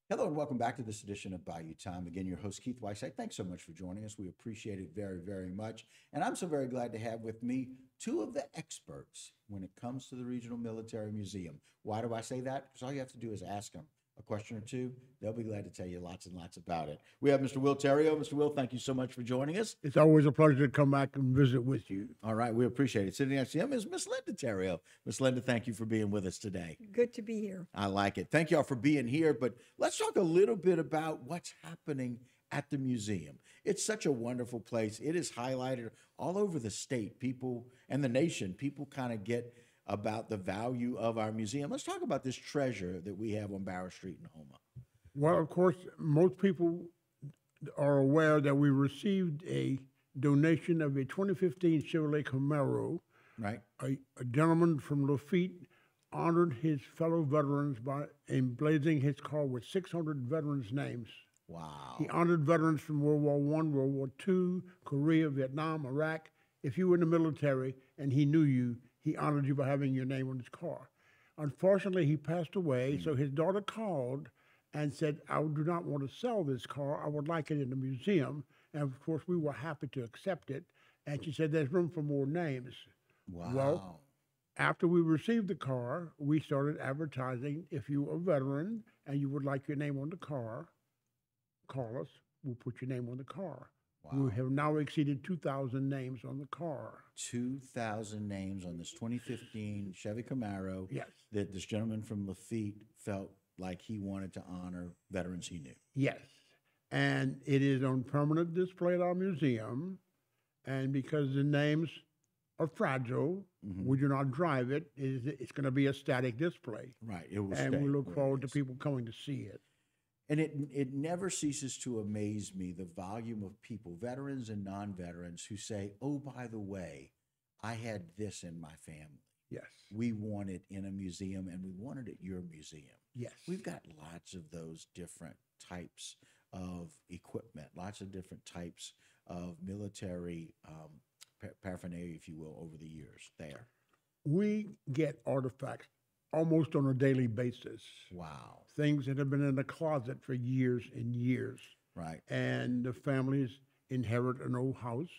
Hello and welcome back to this edition of Bayou Time. Again, your host, Keith Whiteside. Thanks so much for joining us. We appreciate it very, very much. And I'm so very glad to have with me two of the experts when it comes to the Regional Military Museum. Why do I say that? Because all you have to do is ask them a question or two. They'll be glad to tell you lots and lots about it. We have Mr. Will Terrio. Mr. Will, thank you so much for joining us. It's always a pleasure to come back and visit with you. All right, we appreciate it. Sitting next to him is Miss Linda Terrio. Miss Linda, thank you for being with us today. Good to be here. I like it. Thank y'all for being here. But let's talk a little bit about what's happening at the museum. It's such a wonderful place. It is highlighted all over the state, people and the nation. People kind of get about the value of our museum. Let's talk about this treasure that we have on Barrow Street in Houma. Well, of course, most people are aware that we received a donation of a 2015 Chevrolet Camaro. Right. A gentleman from Lafitte honored his fellow veterans by emblazing his car with 600 veterans' names. Wow. He honored veterans from World War I, World War II, Korea, Vietnam, Iraq. If you were in the military and he knew you, he honored you by having your name on his car. Unfortunately, he passed away, so his daughter called and said, I do not want to sell this car. I would like it in the museum. And of course, we were happy to accept it. And she said, there's room for more names. Wow. Well, after we received the car, we started advertising. If you're a veteran and you would like your name on the car, call us. We'll put your name on the car. Wow. We have now exceeded 2,000 names on the car. 2,000 names on this 2015 Chevy Camaro. Yes. That this gentleman from Lafitte felt like he wanted to honor veterans he knew. Yes. And it is on permanent display at our museum. And because the names are fragile, we do not drive it. It's going to be a static display. Right. It will And stay we look where it forward to is. people coming to see it. And it never ceases to amaze me the volume of people, veterans and non-veterans, who say, oh, by the way, I had this in my family. Yes. We want it in a museum and we want it at your museum. Yes. We've got lots of those different types of equipment, lots of different types of military paraphernalia, if you will, over the years there. We get artifacts almost on a daily basis. Wow. Things that have been in the closet for years and years. Right. And the families inherit an old house.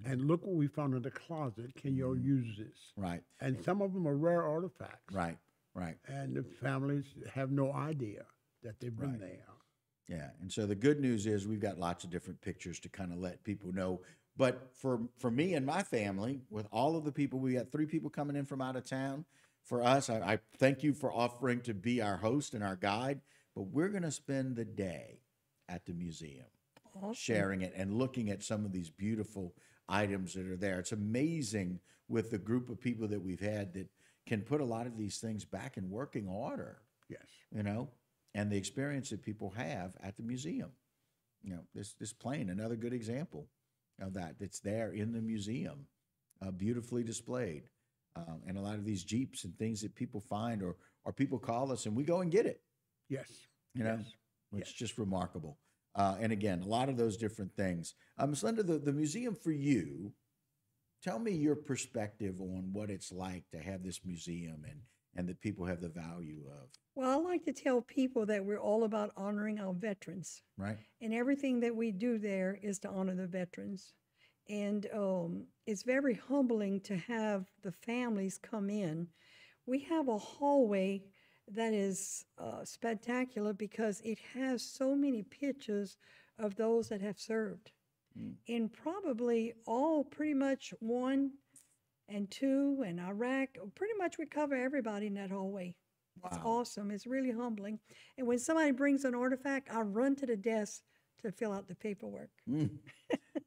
And look what we found in the closet. Can you all use this? Right. And some of them are rare artifacts. Right. Right. And the families have no idea that they've been Right. there. Yeah, and so the good news is we've got lots of different pictures to kind of let people know. But for me and my family, with all of the people, we got 3 people coming in from out of town. For us, I thank you for offering to be our host and our guide, but we're going to spend the day at the museum Awesome. sharing it and looking at some of these beautiful items that are there. It's amazing with the group of people that we've had that can put a lot of these things back in working order, Yes. you know, and the experience that people have at the museum. You know, this plane, another good example of that. That's there in the museum, beautifully displayed. And a lot of these Jeeps and things that people find or people call us and we go and get it, Yes. you know, Yes. it's just remarkable. And again, a lot of those different things. Ms. Linda, the museum for you, tell me your perspective on what it's like to have this museum and that people have the value of, Well, I like to tell people that we're all about honoring our veterans, right? and everything that we do there is to honor the veterans. And it's very humbling to have the families come in. We have a hallway that is spectacular because it has so many pictures of those that have served. In probably all pretty much 1 and 2 and Iraq, pretty much we cover everybody in that hallway. It's Wow. awesome. It's really humbling. And when somebody brings an artifact, I run to the desk to fill out the paperwork.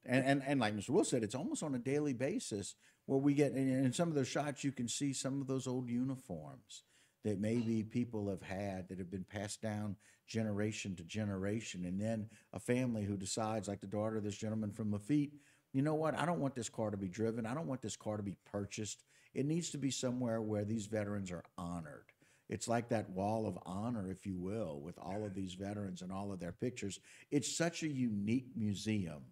And like Mr. Will said, it's almost on a daily basis where we get in some of those shots, you can see some of those old uniforms that maybe people have had that have been passed down generation to generation. And then a family who decides, like the daughter of this gentleman from Lafitte, you know what? I don't want this car to be driven. I don't want this car to be purchased. It needs to be somewhere where these veterans are honored. It's like that wall of honor, if you will, with all of these veterans and all of their pictures. It's such a unique museum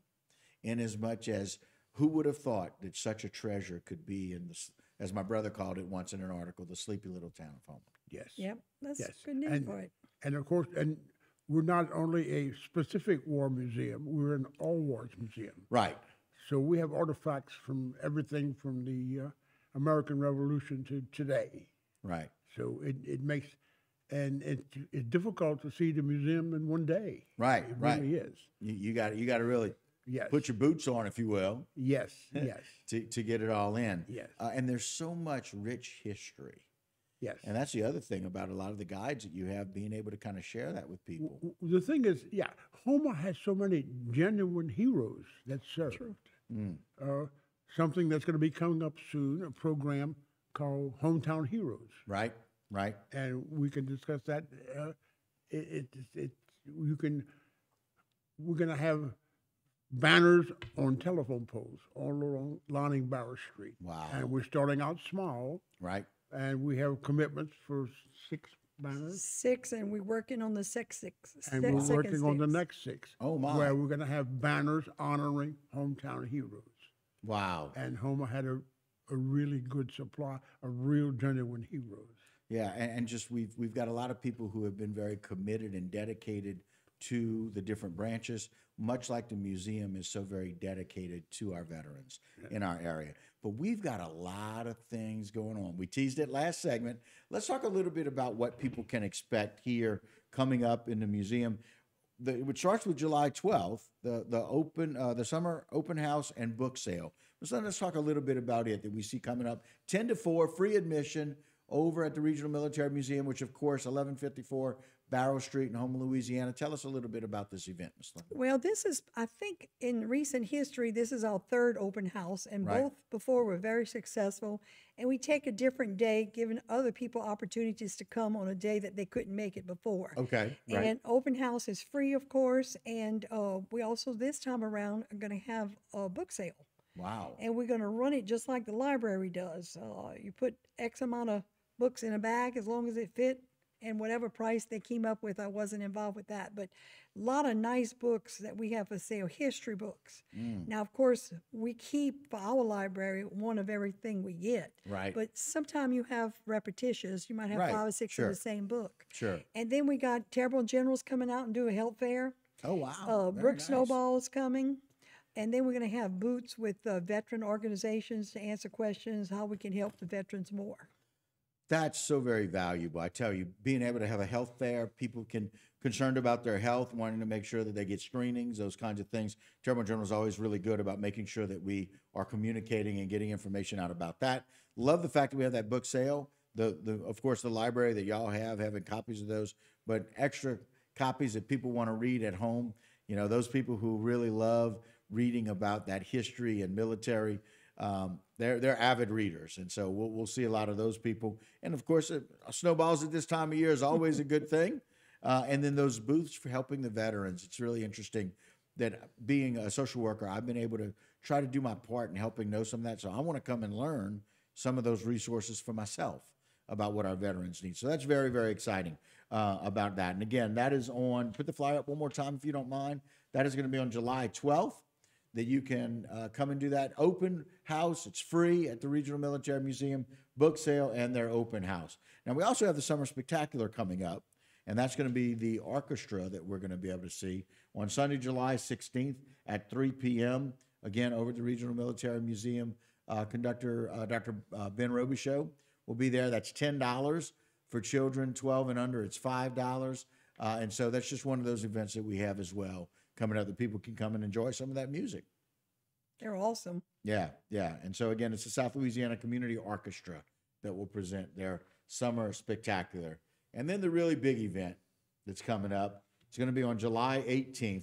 in as much as who would have thought that such a treasure could be in this, as my brother called it once in an article, the sleepy little town of Houma. Yes. Yep, that's Yes. good name for it. And of course, and we're not only a specific war museum, we're an all wars museum. Right. So we have artifacts from everything from the American Revolution to today. Right. So it makes, and it's difficult to see the museum in one day. Right. It Right. really is. You got to really Yes. put your boots on, if you will, Yes. Yes. to get it all in. Yes. And there's so much rich history. Yes. And that's the other thing about a lot of the guides that you have, being able to kind of share that with people. The thing is, Houma has so many genuine heroes that served. Something that's going to be coming up soon, a program called Hometown Heroes. Right. Right. And we can discuss that. We're going to have banners on telephone poles all along lining Barrow Street. Wow. And we're starting out small, Right. and we have commitments for 6 banners. 6, and we're working on the six. And we're working on the next 6. Oh, my. Where we're going to have banners honoring hometown heroes. Wow. And Houma had a really good supply of real genuine heroes. Yeah, and just we've got a lot of people who have been very committed and dedicated to the different branches, much like the museum is so very dedicated to our veterans in our area. But we've got a lot of things going on. We teased it last segment. Let's talk a little bit about what people can expect here coming up in the museum. It starts with July 12th, the summer open house and book sale. So let's talk a little bit about it that we see coming up. 10 to 4, free admission over at the Regional Military Museum, which, of course, 1154 Barrow Street in Houma, Louisiana. Tell us a little bit about this event, Ms. Linda. Well, this is, I think, in recent history, this is our 3rd open house, and Right. both before were very successful. And we take a different day, giving other people opportunities to come on a day that they couldn't make it before. Okay, right. And open house is free, of course, and we also, this time around, are going to have a book sale. Wow. And we're going to run it just like the library does. You put X amount of books in a bag as long as it fit, and whatever price they came up with, I wasn't involved with that. But a lot of nice books that we have for sale, history books. Now, of course, we keep for our library one of everything we get. Right. But sometimes you have repetitions. You might have Right, 5 or 6 sure. of the same book. Sure. And then we got Terrible Generals coming out and do a health fair. Oh, wow. Very Brook nice. Snowball is coming. And then we're going to have booths with veteran organizations to answer questions, how we can help the veterans more. That's so very valuable. I tell you, being able to have a health fair, people concerned about their health, wanting to make sure that they get screenings, those kinds of things. Terrible General is always really good about making sure that we are communicating and getting information out about that. Love the fact that we have that book sale. Of course, the library that y'all having copies of those, but extra copies that people want to read at home. You know, those people who really love reading about that history and military. They're avid readers, and so we'll see a lot of those people. And of course, snowballs at this time of year is always a good thing. And then those booths for helping the veterans. It's really interesting that being a social worker, I've been able to try to do my part in helping know some of that. So I want to come and learn some of those resources for myself about what our veterans need. So that's very, very exciting about that. And again, that is on, put the flyer up one more time if you don't mind. That is going to be on July 12th. That you can come and do that open house. It's free at the Regional Military Museum, book sale, and their open house. Now, we also have the Summer Spectacular coming up, and that's going to be the orchestra that we're going to be able to see on Sunday, July 16th at 3 p.m., again, over at the Regional Military Museum. Conductor Dr. Ben Robichaud will be there. That's $10 for children 12 and under. It's $5. And so that's just one of those events that we have as well coming up that people can come and enjoy some of that music. They're awesome. Yeah, yeah. And so, again, it's the South Louisiana Community Orchestra that will present their Summer Spectacular. And then the really big event that's coming up, it's going to be on July 18th.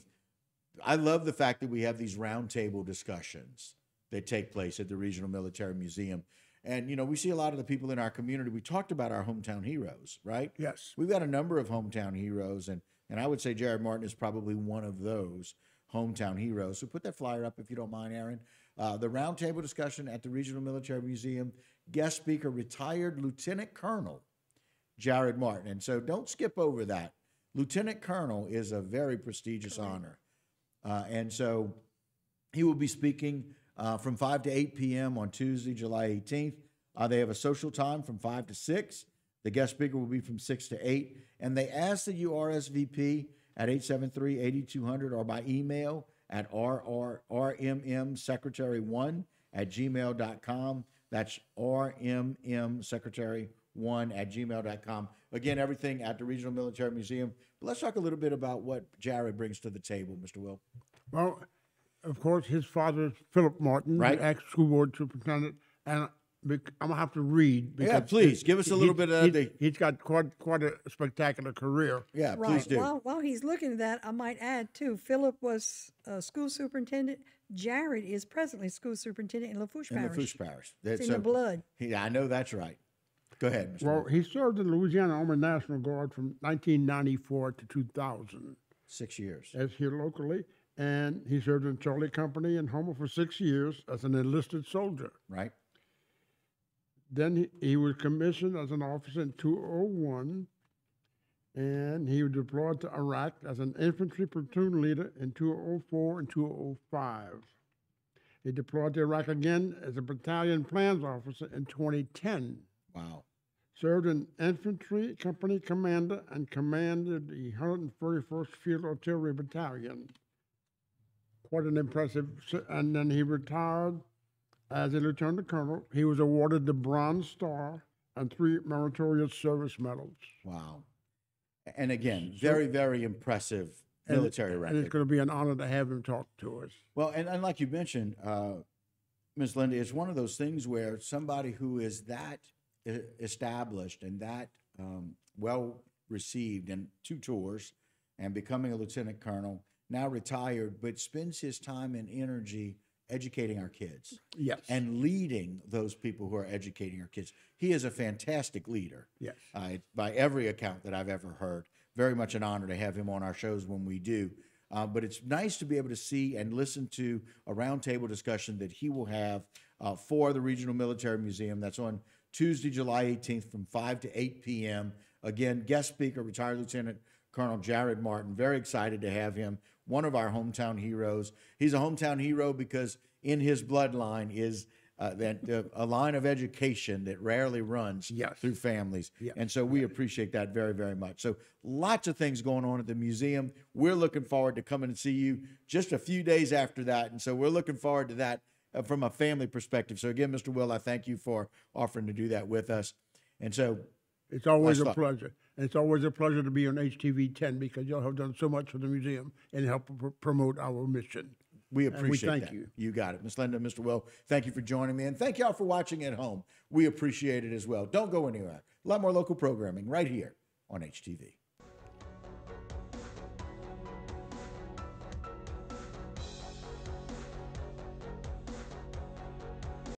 I love the fact that we have these roundtable discussions that take place at the Regional Military Museum. And, you know, we see a lot of the people in our community. We talked about our hometown heroes, right? Yes. We've got a number of hometown heroes, and I would say Jared Martin is probably one of those hometown heroes. So put that flyer up if you don't mind, Aaron. The roundtable discussion at the Regional Military Museum, guest speaker, retired Lieutenant Colonel Jared Martin. And so don't skip over that. Lieutenant Colonel is a very prestigious honor. And so he will be speaking from 5 to 8 p.m. on Tuesday, July 18th. They have a social time from 5 to 6. The guest speaker will be from 6 to 8. And they ask that you RSVP at 873-8200 or by email at rmsecretary1@gmail.com. That's rmsecretary1@gmail.com. Again, everything at the Regional Military Museum. But let's talk a little bit about what Jared brings to the table, Mr. Will. Well, of course, his father is Philip Martin, Right. the ex-school board superintendent, and I'm gonna have to read. Yeah, please give us a little bit of the. He's got quite a spectacular career. Yeah, Right. please do. While he's looking at that, I might add too, Philip was school superintendent. Jared is presently school superintendent in Lafourche In Parish. Lafourche Parish. It's in the blood. Yeah, I know that's right. Go ahead, Mr. Well, Will. he served in the Louisiana Army National Guard from 1994 to 2000. 6 years. As here locally, and he served in Charlie Company in Houma for 6 years as an enlisted soldier. Right? Then he was commissioned as an officer in 2001, and he was deployed to Iraq as an infantry platoon leader in 2004 and 2005. He deployed to Iraq again as a battalion plans officer in 2010. Wow. Served in infantry company commander and commanded the 141st Field Artillery Battalion. Quite an impressive, and then he retired as a lieutenant colonel. He was awarded the Bronze Star and 3 meritorious service medals. Wow. And again, very, very impressive military And record. it's going to be an honor to have him talk to us. Well, and like you mentioned, Ms. Linda, it's one of those things where somebody who is that established and that well received in 2 tours and becoming a lieutenant colonel, now retired, but spends his time and energy educating our kids. Yes. And leading those people who are educating our kids. He is a fantastic leader. Yes. By every account that I've ever heard. Very much an honor to have him on our shows when we do. But it's nice to be able to see and listen to a roundtable discussion that he will have for the Regional Military Museum. That's on Tuesday, July 18th from 5 to 8 p.m. Again, guest speaker, retired Lieutenant Colonel Jared Martin. Very excited to have him, one of our hometown heroes. He's a hometown hero because in his bloodline is a line of education that rarely runs through families. Yes. And so we appreciate that very, very much. So lots of things going on at the museum. We're looking forward to coming and see you just a few days after that. And so we're looking forward to that from a family perspective. So again, Mr. Will, I thank you for offering to do that with us. And so it's always a pleasure. And it's always a pleasure to be on HTV 10 because y'all have done so much for the museum and help promote our mission. We appreciate thank that. you. You got it. Ms. Linda, Mr. Will, thank you for joining me. And thank y'all for watching at home. We appreciate it as well. Don't go anywhere. A lot more local programming right here on HTV.